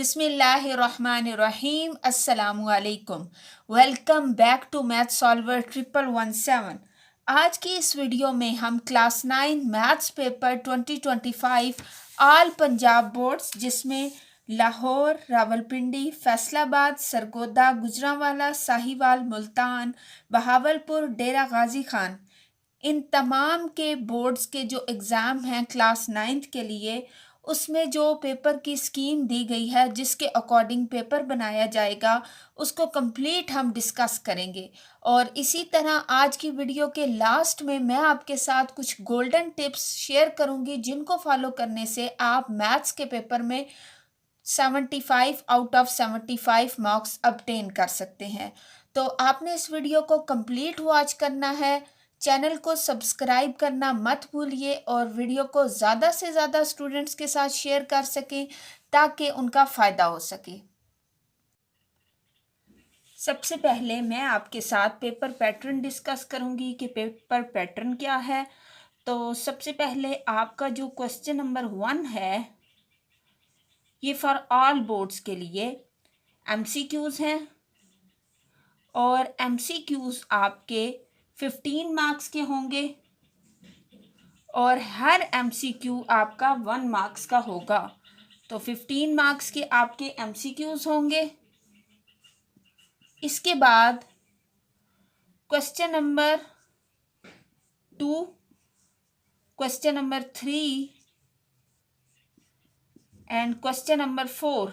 बिस्मिल्लाहिर्रहमानिर्रहीम अस्सलामुअलैकुम। Welcome back to math solver 1117। आज की इस वीडियो में हम class 9 maths paper 2025 all Punjab boards जिसमें लाहौर, रावलपिंडी, फैसलाबाद, सरगोदा, गुजरांवाला, साहिवाल, मुल्तान, बहावलपुर, डेरा गाजी खान, इन तमाम के बोर्ड्स के जो एग्ज़ाम हैं क्लास 9th के लिए, उसमें जो पेपर की स्कीम दी गई है जिसके अकॉर्डिंग पेपर बनाया जाएगा उसको कंप्लीट हम डिस्कस करेंगे। और इसी तरह आज की वीडियो के लास्ट में मैं आपके साथ कुछ गोल्डन टिप्स शेयर करूंगी जिनको फॉलो करने से आप मैथ्स के पेपर में 75 आउट ऑफ 75 मार्क्स ऑब्टेन कर सकते हैं। तो आपने इस वीडियो को कंप्लीट वॉच करना है, चैनल को सब्सक्राइब करना मत भूलिए और वीडियो को ज़्यादा से ज़्यादा स्टूडेंट्स के साथ शेयर कर सकें ताकि उनका फ़ायदा हो सके। सबसे पहले मैं आपके साथ पेपर पैटर्न डिस्कस करूंगी कि पेपर पैटर्न क्या है। तो सबसे पहले आपका जो क्वेश्चन नंबर 1 है ये फॉर ऑल बोर्ड्स के लिए एमसीक्यूज़ हैं और एमसीक्यूज़ आपके 15 मार्क्स के होंगे और हर एमसीक्यू आपका 1 मार्क्स का होगा। तो 15 मार्क्स के आपके एमसीक्यूज़ होंगे। इसके बाद question number 2, question number 3 and question number 4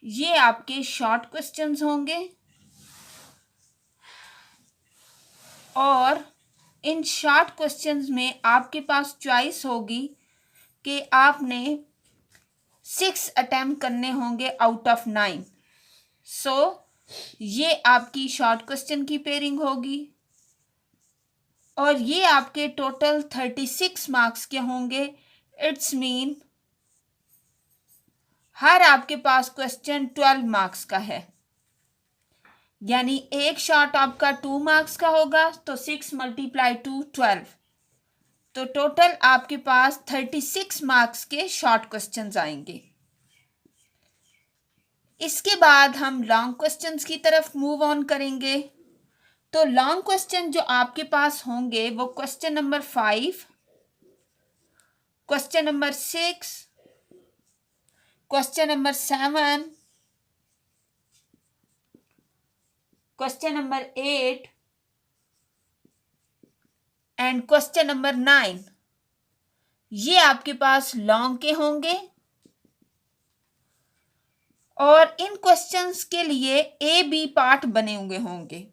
ये आपके शॉर्ट क्वेश्चंस होंगे और इन शॉर्ट क्वेश्चंस में आपके पास चॉइस होगी कि आपने 6 अटेम्प्ट करने होंगे आउट ऑफ 9। सो ये आपकी शॉर्ट क्वेश्चन की पेयरिंग होगी और ये आपके टोटल 36 मार्क्स के होंगे। इट्स मीन हर आपके पास क्वेश्चन 12 मार्क्स का है, यानी एक शॉर्ट आपका 2 मार्क्स का होगा तो 6 × 2 12। तो टोटल आपके पास 36 मार्क्स के शॉर्ट क्वेश्चंस आएंगे। इसके बाद हम लॉन्ग क्वेश्चंस की तरफ मूव ऑन करेंगे। तो लॉन्ग क्वेश्चन जो आपके पास होंगे वो question number 5, question number 6, question number 7, question number 8 and question number 9 ये आपके पास लॉन्ग के होंगे और इन क्वेश्चंस के लिए ए बी पार्ट बने हुए होंगे।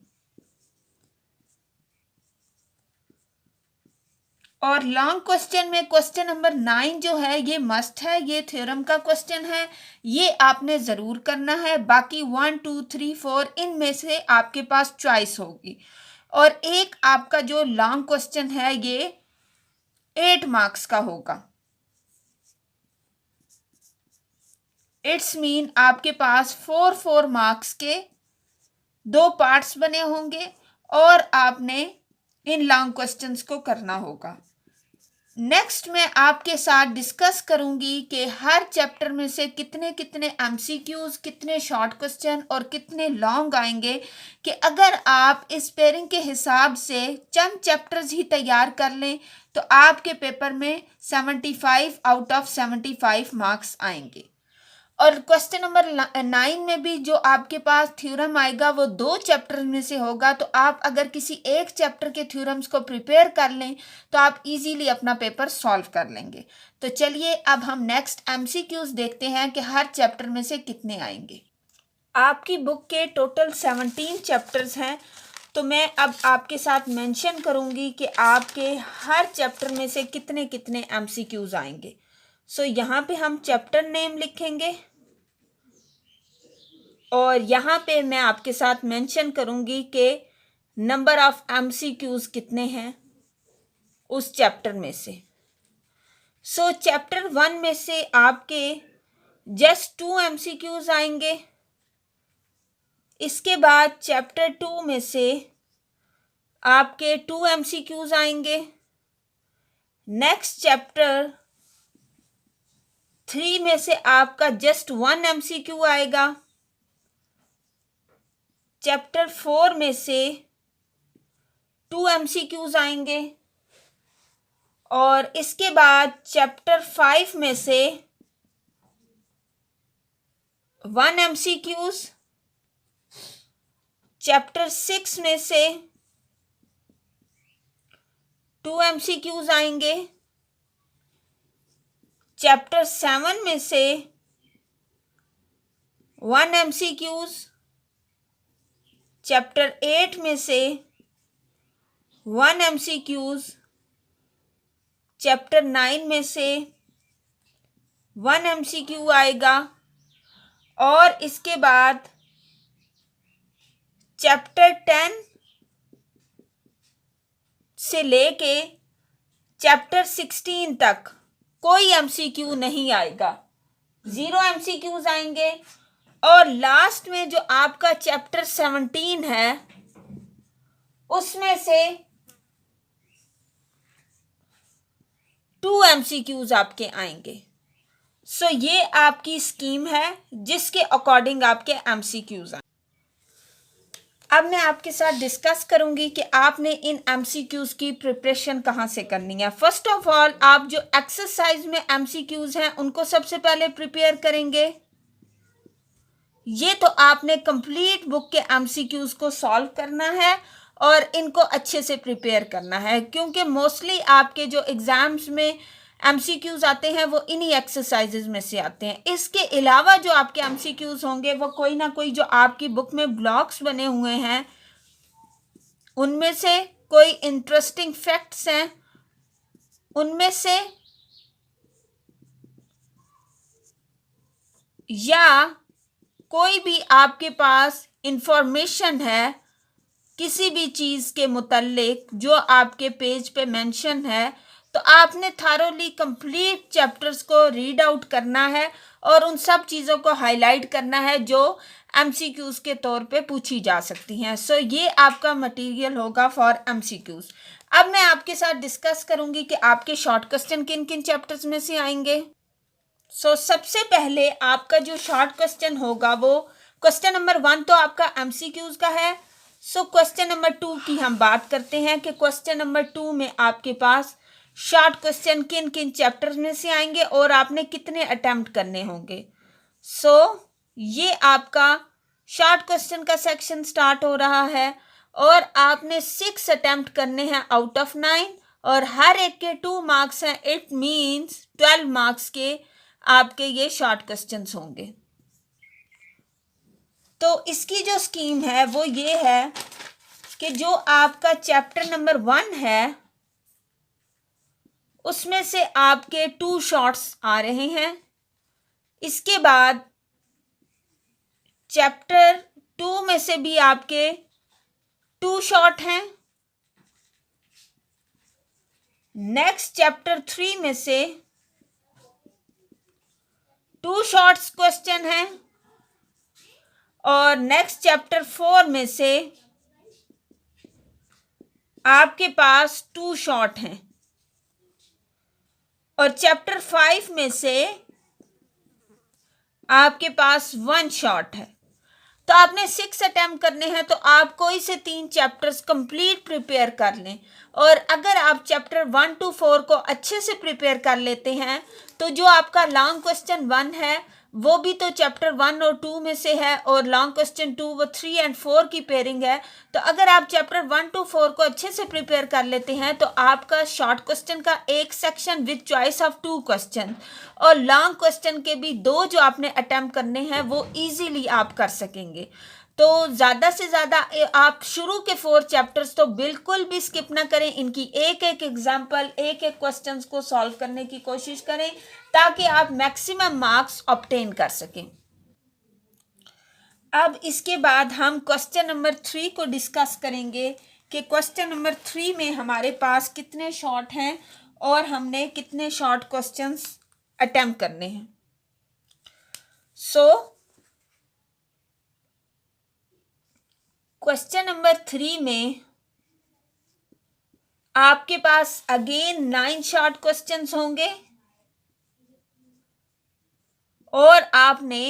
और लॉन्ग क्वेश्चन में क्वेश्चन नंबर 9 जो है ये मस्ट है, ये थ्योरम का क्वेश्चन है, ये आपने ज़रूर करना है। बाकी 1 2 3 4 इनमें से आपके पास चॉइस होगी। और एक आपका जो लॉन्ग क्वेश्चन है ये 8 मार्क्स का होगा। इट्स मीन आपके पास 4 मार्क्स के 2 पार्ट्स बने होंगे और आपने इन लॉन्ग क्वेश्चंस को करना होगा। नेक्स्ट मैं आपके साथ डिस्कस करूंगी कि हर चैप्टर में से कितने कितने एमसीक्यूज, कितने शॉर्ट क्वेश्चन और कितने लॉन्ग आएंगे कि अगर आप इस पेयरिंग के हिसाब से चंद चैप्टर्स ही तैयार कर लें तो आपके पेपर में 75 आउट ऑफ 75 मार्क्स आएंगे। और क्वेश्चन नंबर 9 में भी जो आपके पास थ्योरम आएगा वो 2 चैप्टर में से होगा। तो आप अगर किसी एक चैप्टर के थ्योरम्स को प्रिपेयर कर लें तो आप इजीली अपना पेपर सॉल्व कर लेंगे। तो चलिए अब हम नेक्स्ट एमसीक्यूज देखते हैं कि हर चैप्टर में से कितने आएंगे। आपकी बुक के टोटल 17 चैप्टर्स हैं। तो मैं अब आपके साथ मेंशन करूंगी कि आपके हर चैप्टर में से कितने कितने एमसीक्यूज आएंगे। सो यहाँ पे हम चैप्टर नेम लिखेंगे और यहाँ पे मैं आपके साथ मेंशन करूँगी कि नंबर ऑफ एमसीक्यूज कितने हैं उस चैप्टर में से। सो चैप्टर 1 में से आपके जस्ट 2 एमसीक्यूज आएंगे। इसके बाद चैप्टर 2 में से आपके 2 एमसीक्यूज आएंगे। नेक्स्ट चैप्टर 3 में से आपका जस्ट 1 MCQ आएगा। चैप्टर 4 में से 2 MCQs आएंगे और इसके बाद चैप्टर 5 में से 1 MCQs, चैप्टर 6 में से 2 MCQs आएंगे, चैप्टर 7 में से 1 MCQs, चैप्टर 8 में से 1 MCQs, चैप्टर 9 में से 1 MCQ आएगा और इसके बाद चैप्टर 10 से लेके चैप्टर 16 तक कोई MCQ नहीं आएगा, 0 MCQs आएंगे। और लास्ट में जो आपका चैप्टर 17 है उसमें से 2 MCQs आपके आएंगे। सो ये आपकी स्कीम है जिसके अकॉर्डिंग आपके MCQs आए। अब मैं आपके साथ डिस्कस करूंगी कि आपने इन MCQs की प्रिपरेशन कहाँ से करनी है। फर्स्ट ऑफ ऑल आप जो एक्सरसाइज में MCQs हैं उनको सबसे पहले प्रिपेयर करेंगे। ये तो आपने कंप्लीट बुक के MCQs को सॉल्व करना है और इनको अच्छे से प्रिपेयर करना है, क्योंकि मोस्टली आपके जो एग्ज़ाम्स में MCQs आते हैं वो इन्हीं एक्सरसाइजेज में से आते हैं। इसके अलावा जो आपके MCQs होंगे वो कोई ना कोई जो आपकी बुक में ब्लॉक्स बने हुए हैं उनमें से कोई इंटरेस्टिंग फैक्ट्स हैं उनमें से, या कोई भी आपके पास इंफॉर्मेशन है किसी भी चीज़ के मुतल्लिक जो आपके पेज पे मेंशन है, तो आपने थारोली कंप्लीट चैप्टर्स को रीड आउट करना है और उन सब चीज़ों को हाईलाइट करना है जो MCQs के तौर पे पूछी जा सकती हैं। सो ये आपका मटेरियल होगा फॉर MCQs। अब मैं आपके साथ डिस्कस करूंगी कि आपके शॉर्ट क्वेश्चन किन किन चैप्टर्स में से आएंगे। सबसे पहले आपका जो शॉर्ट क्वेश्चन होगा वो क्वेश्चन नंबर 1 तो आपका MCQs का है। क्वेश्चन नंबर 2 की हम बात करते हैं कि क्वेश्चन नंबर 2 में आपके पास शॉर्ट क्वेश्चन किन किन चैप्टर्स में से आएंगे और आपने कितने अटेम्प्ट करने होंगे। ये आपका शॉर्ट क्वेश्चन का सेक्शन स्टार्ट हो रहा है और आपने 6 अटेम्प्ट करने हैं आउट ऑफ 9 और हर एक के 2 मार्क्स हैं। इट मीन्स 12 मार्क्स के आपके ये शॉर्ट क्वेश्चंस होंगे। तो इसकी जो स्कीम है वो ये है कि जो आपका चैप्टर नंबर 1 है उसमें से आपके 2 शॉर्ट्स आ रहे हैं। इसके बाद चैप्टर 2 में से भी आपके 2 शॉर्ट हैं। नेक्स्ट चैप्टर 3 में से 2 शॉर्ट्स क्वेश्चन हैं और नेक्स्ट चैप्टर 4 में से आपके पास 2 शॉर्ट हैं और चैप्टर 5 में से आपके पास 1 शॉर्ट है। तो आपने 6 अटेम्प्ट करने हैं तो आप कोई से 3 चैप्टर्स कंप्लीट प्रिपेयर कर लें और अगर आप चैप्टर 1 to 4 को अच्छे से प्रिपेयर कर लेते हैं तो जो आपका लॉन्ग क्वेश्चन 1 है वो भी तो चैप्टर 1 और 2 में से है और लॉन्ग क्वेश्चन 2 वो 3 और 4 की पेयरिंग है। तो अगर आप चैप्टर 1 to 4 को अच्छे से प्रिपेयर कर लेते हैं तो आपका शॉर्ट क्वेश्चन का एक section with choice of 2 question और लॉन्ग क्वेश्चन के भी 2 जो आपने अटेम्प्ट करने हैं वो इजीली आप कर सकेंगे। तो ज़्यादा से ज़्यादा आप शुरू के 4 चैप्टर्स तो बिल्कुल भी स्किप ना करें, इनकी एक एक एग्जाम्पल एक एक क्वेश्चंस को सॉल्व करने की कोशिश करें ताकि आप मैक्सिमम मार्क्स ऑब्टेन कर सकें। अब इसके बाद हम क्वेश्चन नंबर 3 को डिस्कस करेंगे कि क्वेश्चन नंबर 3 में हमारे पास कितने शॉर्ट हैं और हमने कितने शॉर्ट क्वेश्चंस अटेम्प्ट करने हैं। क्वेश्चन नंबर 3 में आपके पास अगेन 9 शॉर्ट क्वेश्चंस होंगे और आपने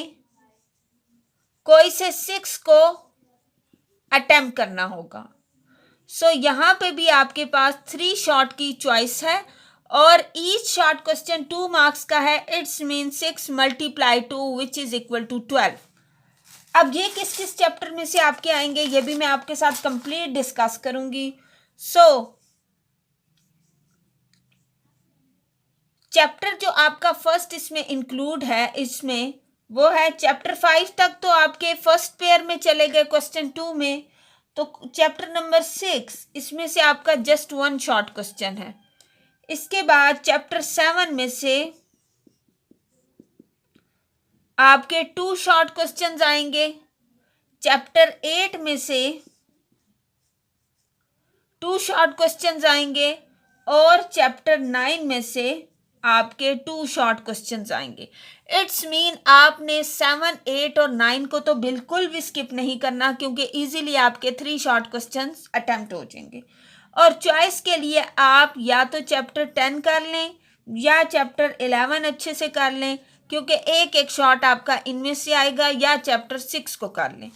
कोई से 6 को अटेम्प्ट करना होगा। सो यहाँ पे भी आपके पास 3 शॉर्ट की चॉइस है और ईच शॉर्ट क्वेश्चन 2 मार्क्स का है। It's mean 6 multiply 2 which is equal to 12। अब ये किस किस चैप्टर में से आपके आएंगे ये भी मैं आपके साथ कंप्लीट डिस्कस करूंगी। चैप्टर जो आपका फर्स्ट इसमें इंक्लूड है इसमें वो है चैप्टर 5 तक तो आपके फर्स्ट पेयर में चले गए क्वेश्चन 2 में। तो चैप्टर नंबर 6 इसमें से आपका जस्ट 1 शॉर्ट क्वेश्चन है। इसके बाद चैप्टर 7 में से आपके 2 शॉर्ट क्वेश्चंस आएंगे। चैप्टर 8 में से 2 शॉर्ट क्वेश्चंस आएंगे और चैप्टर 9 में से आपके 2 शॉर्ट क्वेश्चंस आएंगे। इट्स मीन आपने 7, 8 और 9 को तो बिल्कुल भी स्किप नहीं करना क्योंकि इजीली आपके 3 शॉर्ट क्वेश्चंस अटेम्प्ट हो जाएंगे। और चॉइस के लिए आप या तो चैप्टर 10 कर लें या चैप्टर 11 अच्छे से कर लें क्योंकि एक एक शॉर्ट आपका इनमें से आएगा, या चैप्टर 6 को कर लें।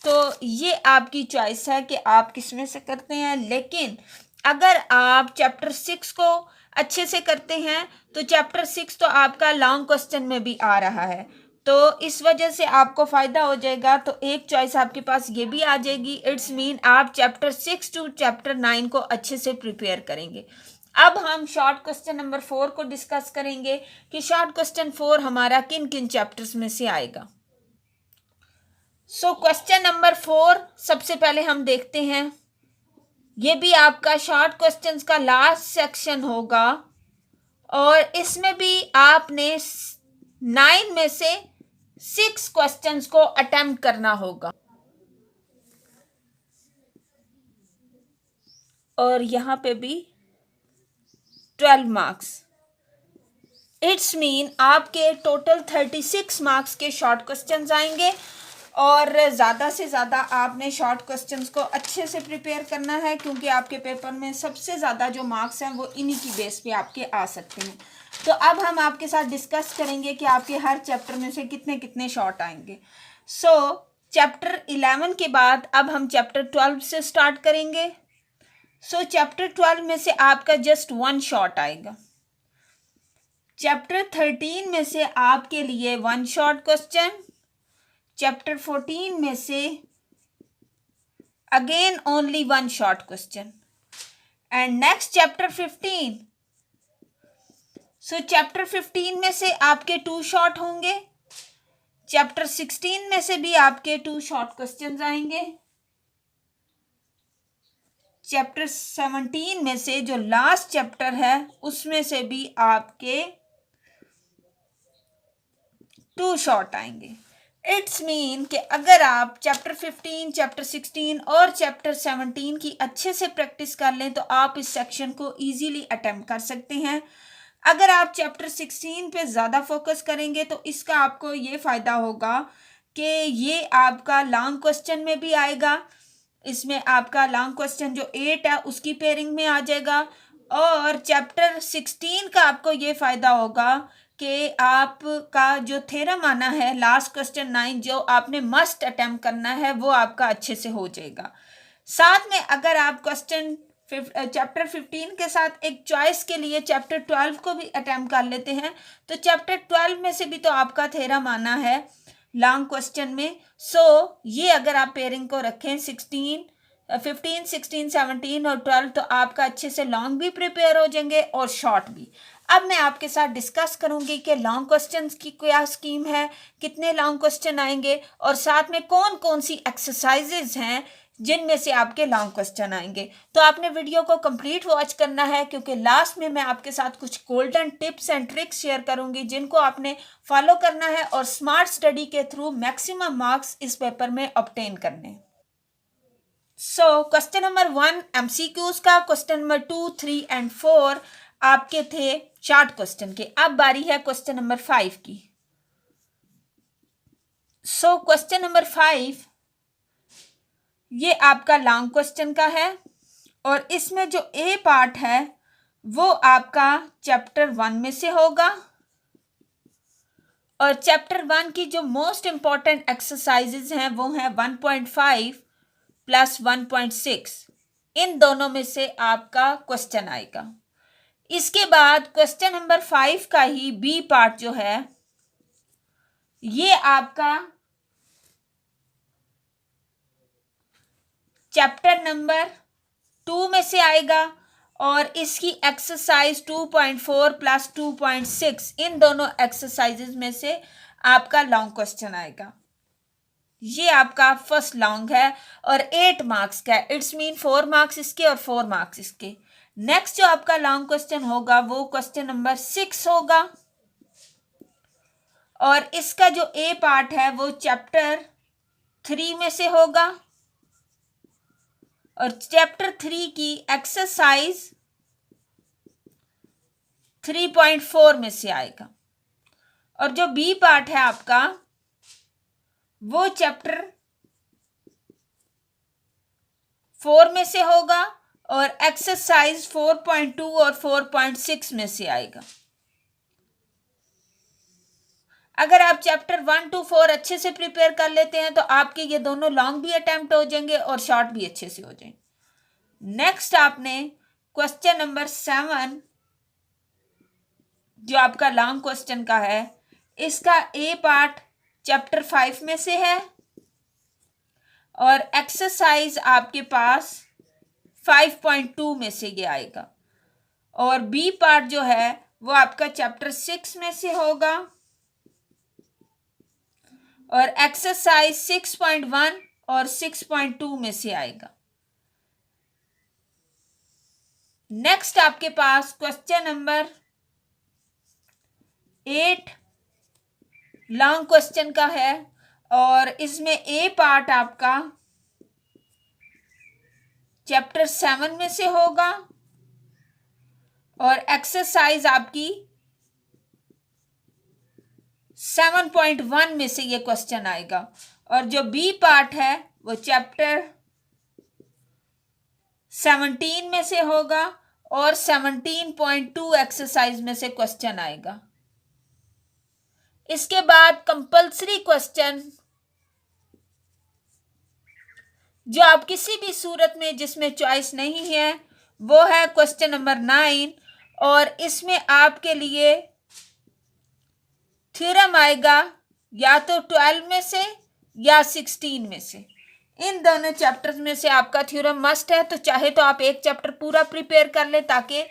तो ये आपकी चॉइस है कि आप किस में से करते हैं। लेकिन अगर आप चैप्टर 6 को अच्छे से करते हैं तो चैप्टर 6 तो आपका लॉन्ग क्वेश्चन में भी आ रहा है, तो इस वजह से आपको फ़ायदा हो जाएगा। तो एक चॉइस आपके पास ये भी आ जाएगी। इट्स मीन आप चैप्टर 6 टू चैप्टर 9 को अच्छे से प्रिपेयर करेंगे। अब हम शॉर्ट क्वेश्चन नंबर 4 को डिस्कस करेंगे कि शॉर्ट क्वेश्चन 4 हमारा किन किन चैप्टर्स में से आएगा। क्वेश्चन नंबर 4 सबसे पहले हम देखते हैं। ये भी आपका शॉर्ट क्वेश्चंस का लास्ट सेक्शन होगा और इसमें भी आपने 9 में से 6 क्वेश्चंस को अटेम्प्ट करना होगा और यहाँ पे भी 12 मार्क्स। इट्स मीन आपके टोटल 36 मार्क्स के शॉर्ट क्वेश्चंस आएंगे और ज़्यादा से ज़्यादा आपने शॉर्ट क्वेश्चंस को अच्छे से प्रिपेयर करना है क्योंकि आपके पेपर में सबसे ज़्यादा जो मार्क्स हैं वो इन्हीं की बेस पे आपके आ सकते हैं। तो अब हम आपके साथ डिस्कस करेंगे कि आपके हर चैप्टर में से कितने कितने शॉर्ट आएंगे। चैप्टर 11 के बाद अब हम चैप्टर 12 से स्टार्ट करेंगे। चैप्टर 12 में से आपका जस्ट 1 शॉर्ट आएगा। चैप्टर 13 में से आपके लिए 1 शॉर्ट क्वेश्चन। चैप्टर 14 में से again only 1 short question and next chapter 15। Chapter 15 में से आपके 2 शॉर्ट होंगे। चैप्टर 16 में से भी आपके 2 शॉर्ट क्वेश्चंस आएंगे। चैप्टर 17 में से जो लास्ट चैप्टर है उसमें से भी आपके 2 शॉर्ट आएंगे। इट्स मीन कि अगर आप चैप्टर 15, चैप्टर 16 और चैप्टर 17 की अच्छे से प्रैक्टिस कर लें तो आप इस सेक्शन को इजीली अटेम्प्ट कर सकते हैं। अगर आप चैप्टर 16 पे ज़्यादा फोकस करेंगे तो इसका आपको ये फ़ायदा होगा कि ये आपका लॉन्ग क्वेश्चन में भी आएगा। इसमें आपका लॉन्ग क्वेश्चन जो 8 है उसकी पेयरिंग में आ जाएगा और चैप्टर 16 का आपको ये फ़ायदा होगा कि आपका जो थ्योरम आना है लास्ट क्वेश्चन 9 जो आपने मस्ट अटेम्प्ट करना है वो आपका अच्छे से हो जाएगा। साथ में अगर आप क्वेश्चन चैप्टर 15 के साथ एक चॉइस के लिए चैप्टर 12 को भी अटेम्प्ट कर लेते हैं तो चैप्टर 12 में से भी तो आपका थ्योरम आना है लॉन्ग क्वेश्चन में। ये अगर आप पेयरिंग को रखें 15, 16, 17 और 12 तो आपका अच्छे से लॉन्ग भी प्रिपेयर हो जाएंगे और शॉर्ट भी। अब मैं आपके साथ डिस्कस करूंगी कि लॉन्ग क्वेश्चंस की क्या स्कीम है, कितने लॉन्ग क्वेश्चन आएंगे और साथ में कौन कौन सी एक्सरसाइजेज हैं जिनमें से आपके लॉन्ग क्वेश्चन आएंगे। तो आपने वीडियो को कंप्लीट वॉच करना है क्योंकि लास्ट में मैं आपके साथ कुछ golden tips and tricks share करूंगी जिनको आपने फॉलो करना है और स्मार्ट स्टडी के थ्रू मैक्सिमम मार्क्स इस पेपर में ऑब्टेन करने हैं। क्वेश्चन नंबर 1 MCQs का, क्वेश्चन नंबर 2, 3 एंड 4 आपके थे शॉर्ट क्वेश्चन के। अब बारी है क्वेश्चन नंबर 5 की। क्वेश्चन नंबर 5 ये आपका लॉन्ग क्वेश्चन का है और इसमें जो ए पार्ट है वो आपका चैप्टर 1 में से होगा और चैप्टर 1 की जो मोस्ट इंपॉर्टेंट एक्सरसाइजेज हैं वो हैं 1.5 प्लस 1.6। इन दोनों में से आपका क्वेश्चन आएगा। इसके बाद क्वेश्चन नंबर 5 का ही बी पार्ट जो है ये आपका चैप्टर नंबर 2 में से आएगा और इसकी एक्सरसाइज 2.4 प्लस 2.6 इन दोनों एक्सरसाइजेज में से आपका लॉन्ग क्वेश्चन आएगा। ये आपका फर्स्ट लॉन्ग है और 8 मार्क्स का है। इट्स मीन 4 मार्क्स इसके और 4 मार्क्स इसके। नेक्स्ट जो आपका लॉन्ग क्वेश्चन होगा वो क्वेश्चन नंबर 6 होगा और इसका जो ए पार्ट है वो चैप्टर 3 में से होगा और चैप्टर 3 की एक्सरसाइज 3.4 में से आएगा। और जो बी पार्ट है आपका वो चैप्टर 4 में से होगा और एक्सरसाइज 4.2 और 4.6 में से आएगा। अगर आप चैप्टर 1 to 4 अच्छे से प्रिपेयर कर लेते हैं तो आपके ये दोनों लॉन्ग भी अटेम्प्ट हो जाएंगे और शॉर्ट भी अच्छे से हो जाएंगे। नेक्स्ट आपने क्वेश्चन नंबर 7 जो आपका लॉन्ग क्वेश्चन का है इसका ए पार्ट चैप्टर 5 में से है और एक्सरसाइज आपके पास 5.2 में से ये आएगा और बी पार्ट जो है वो आपका चैप्टर 6 में से होगा और एक्सरसाइज 6.1 और 6.2 में से आएगा। नेक्स्ट आपके पास क्वेश्चन नंबर 8 लॉन्ग क्वेश्चन का है और इसमें ए पार्ट आपका चैप्टर 7 में से होगा और एक्सरसाइज आपकी 7.1 में से ये क्वेश्चन आएगा और जो बी पार्ट है वो चैप्टर 17 में से होगा और 17.2 एक्सरसाइज में से क्वेश्चन आएगा। इसके बाद कंपल्सरी क्वेश्चन जो आप किसी भी सूरत में जिसमें चॉइस नहीं है वो है क्वेश्चन नंबर 9 और इसमें आपके लिए थ्योरम आएगा या तो 12 में से या 16 में से। इन दोनों चैप्टर्स में से आपका थ्योरम मस्ट है, तो चाहे तो आप एक चैप्टर पूरा प्रिपेयर कर ले ताकि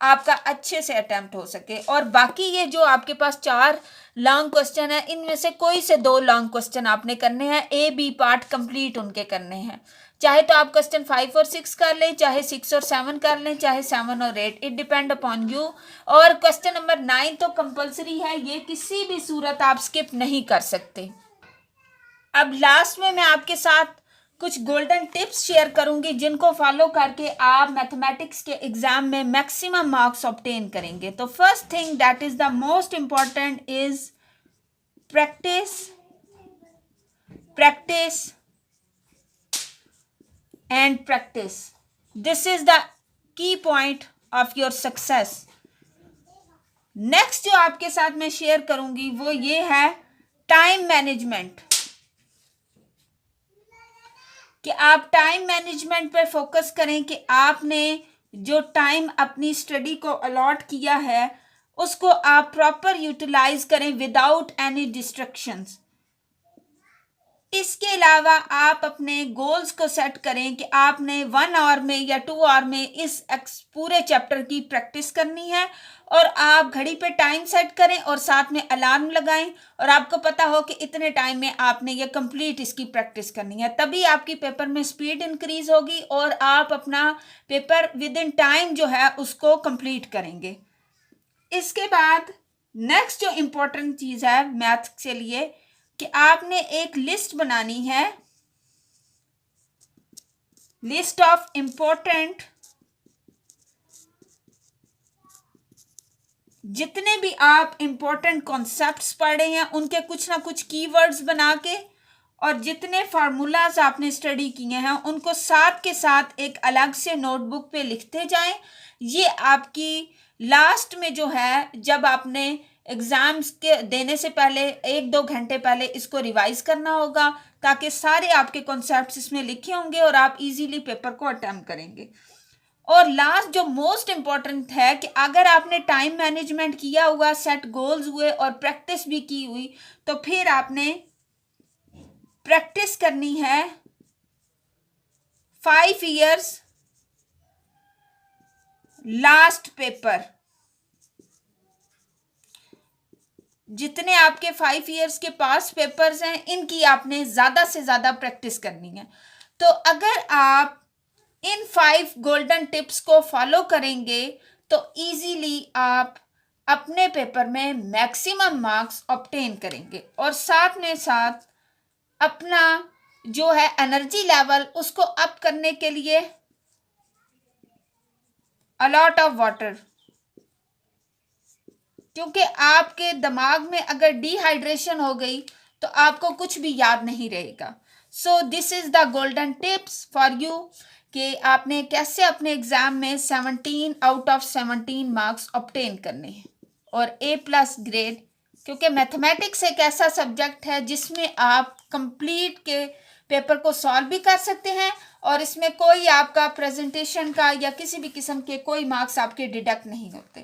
आपका अच्छे से अटेम्प्ट हो सके। और बाकी ये जो आपके पास 4 लॉन्ग क्वेश्चन है इनमें से कोई से 2 लॉन्ग क्वेश्चन आपने करने हैं, ए बी पार्ट कंप्लीट उनके करने हैं। चाहे तो आप क्वेश्चन 5 और 6 कर लें, चाहे 6 और 7 कर लें, चाहे 7 और 8, इट डिपेंड अपॉन यू। और क्वेश्चन नंबर 9 तो कंपलसरी है, ये किसी भी सूरत आप स्किप नहीं कर सकते। अब लास्ट में मैं आपके साथ कुछ गोल्डन टिप्स शेयर करूंगी जिनको फॉलो करके आप मैथमेटिक्स के एग्जाम में मैक्सिमम मार्क्स ऑब्टेन करेंगे। तो first thing that is the most important is practice, practice and practice. This is the key point of your success. Next जो आपके साथ मैं शेयर करूंगी वो ये है टाइम मैनेजमेंट, कि आप टाइम मैनेजमेंट पे फोकस करें कि आपने जो टाइम अपनी स्टडी को अलॉट किया है उसको आप प्रॉपर यूटिलाइज करें विदाउट एनी डिस्ट्रैक्शंस। इसके अलावा आप अपने गोल्स को सेट करें कि आपने 1 आवर में या 2 आवर में इस पूरे चैप्टर की प्रैक्टिस करनी है और आप घड़ी पे टाइम सेट करें और साथ में अलार्म लगाएं और आपको पता हो कि इतने टाइम में आपने ये कंप्लीट इसकी प्रैक्टिस करनी है। तभी आपकी पेपर में स्पीड इंक्रीज होगी और आप अपना पेपर विद इन टाइम जो है उसको कंप्लीट करेंगे। इसके बाद नेक्स्ट जो इम्पोर्टेंट चीज़ है मैथ के लिए कि आपने एक लिस्ट बनानी है, लिस्ट ऑफ इम्पोर्टेंट जितने भी आप इम्पोर्टेंट कॉन्सेप्ट्स पढ़े हैं उनके कुछ ना कुछ कीवर्ड्स बना के और जितने फार्मूलाज आपने स्टडी किए हैं उनको साथ के साथ एक अलग से नोटबुक पे लिखते जाएं। ये आपकी लास्ट में जो है जब आपने एग्ज़ाम्स के देने से पहले 1-2 घंटे पहले इसको रिवाइज करना होगा, ताकि सारे आपके कॉन्सेप्ट्स इसमें लिखे होंगे और आप इजीली पेपर को अटेम्प्ट करेंगे। और लास्ट जो मोस्ट इम्पॉर्टेंट है कि अगर आपने टाइम मैनेजमेंट किया हुआ, सेट गोल्स हुए और प्रैक्टिस भी की हुई, तो फिर आपने प्रैक्टिस करनी है 5 years लास्ट पेपर। जितने आपके 5 years के पास पेपर्स हैं, इनकी आपने ज़्यादा से ज़्यादा प्रैक्टिस करनी है। तो अगर आप इन 5 गोल्डन टिप्स को फॉलो करेंगे तो इजीली आप अपने पेपर में मैक्सिमम मार्क्स ऑब्टेन करेंगे, और साथ में साथ अपना जो है एनर्जी लेवल उसको अप करने के लिए अ लॉट ऑफ वाटर, क्योंकि आपके दिमाग में अगर डिहाइड्रेशन हो गई तो आपको कुछ भी याद नहीं रहेगा। So this is the golden tips for you कि आपने कैसे अपने एग्जाम में 17 आउट ऑफ 17 मार्क्स ऑब्टेन करने हैं और A+ ग्रेड, क्योंकि मैथमेटिक्स एक ऐसा सब्जेक्ट है जिसमें आप कंप्लीट के पेपर को सॉल्व भी कर सकते हैं और इसमें कोई आपका प्रेजेंटेशन का या किसी भी किस्म के कोई मार्क्स आपके डिडक्ट नहीं होते।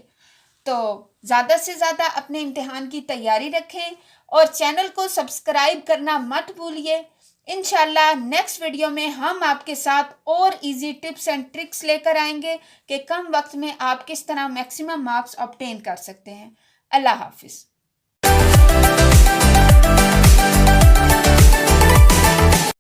तो ज़्यादा से ज़्यादा अपने इम्तिहान की तैयारी रखें और चैनल को सब्सक्राइब करना मत भूलिए। इंशाल्लाह नेक्स्ट वीडियो में हम आपके साथ और इजी टिप्स एंड ट्रिक्स लेकर आएंगे कि कम वक्त में आप किस तरह मैक्सिमम मार्क्स ऑब्टेन कर सकते हैं। अल्लाह हाफिज़।